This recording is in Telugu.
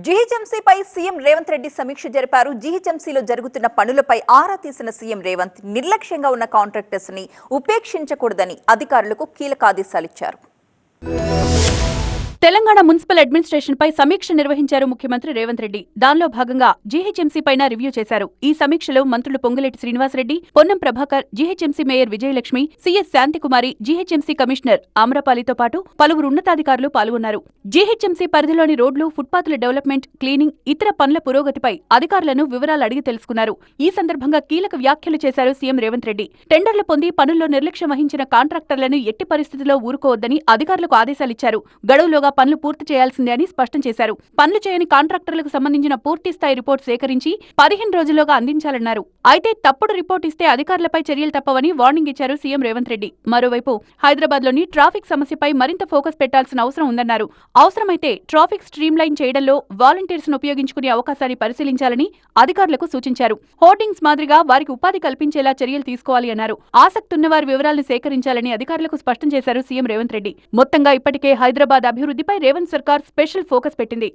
జీహెచ్ఎంసీపై సీఎం రేవంత్ రెడ్డి సమీక్ష జరిపారు. జీహెచ్ఎంసీలో జరుగుతున్న పనులపై ఆరా తీసిన సీఎం రేవంత్ నిర్లక్ష్యంగా ఉన్న కాంట్రాక్టర్స్ ని ఉపేక్షించకూడదని అధికారులకు కీలక ఆదేశాలిచ్చారు. తెలంగాణ మున్సిపల్ అడ్మినిస్ట్రేషన్ పై సమీక్ష నిర్వహించారు ముఖ్యమంత్రి రేవంత్ రెడ్డి. దానిలో భాగంగా జీహెచ్ఎంసీ పైన రివ్యూ చేశారు. ఈ సమీక్షలో మంత్రులు Ponguleti Srinivasa Reddy, Ponnam Prabhakar, GHMC mayor Vijayalakshmi, CS Shantikumari, GHMC commissioner ఆమ్రపాలితో పాటు పలువురు ఉన్నతాధికారులు పాల్గొన్నారు. జీహెచ్ఎంసీ పరిధిలోని రోడ్లు, ఫుట్పాత్ల డెవలప్మెంట్, క్లీనింగ్, ఇతర పనుల పురోగతిపై అధికారులను వివరాలు అడిగి తెలుసుకున్నారు. ఈ సందర్భంగా కీలక వ్యాఖ్యలు చేశారు సీఎం రేవంత్ రెడ్డి. టెండర్లు పొంది పనుల్లో నిర్లక్ష్యం వహించిన కాంట్రాక్టర్లను ఎట్టి పరిస్థితుల్లో ఊరుకోవద్దని అధికారులకు ఆదేశాలిచ్చారు. గడువులోగా పనులు పూర్తి చేయాల్సిందే అని స్పష్టం చేశారు. పనులు చేయని కాంట్రాక్టర్లకు సంబంధించిన పూర్తి స్థాయి రిపోర్టు సేకరించి 15 రోజుల్లోగా అందించాలన్నారు. అయితే తప్పుడు రిపోర్టు ఇస్తే అధికారులపై చర్యలు తప్పవని వార్నింగ్ ఇచ్చారు సీఎం రేవంత్ రెడ్డి. మరోవైపు హైదరాబాద్లోని ట్రాఫిక్ సమస్యపై మరింత ఫోకస్ పెట్టాల్సిన అవసరం ఉందన్నారు. అవసరమైతే ట్రాఫిక్ స్ట్రీమ్ లైన్ చేయడంలో వాలంటీర్స్ ను ఉపయోగించుకునే అవకాశాన్ని పరిశీలించాలని అధికారులకు సూచించారు. హోర్డింగ్స్ మాదిరిగా వారికి ఉపాధి కల్పించేలా చర్యలు తీసుకోవాలి అన్నారు. ఆసక్తున్నవారి వివరాలను సేకరించాలని అధికారులకు స్పష్టం చేశారు సీఎం రేవంత్ రెడ్డి. మొత్తంగా ఇప్పటికే హైదరాబాద్ అభివృద్ధిపై రేవంత్ సర్కార్ స్పెషల్ ఫోకస్ పెట్టింది.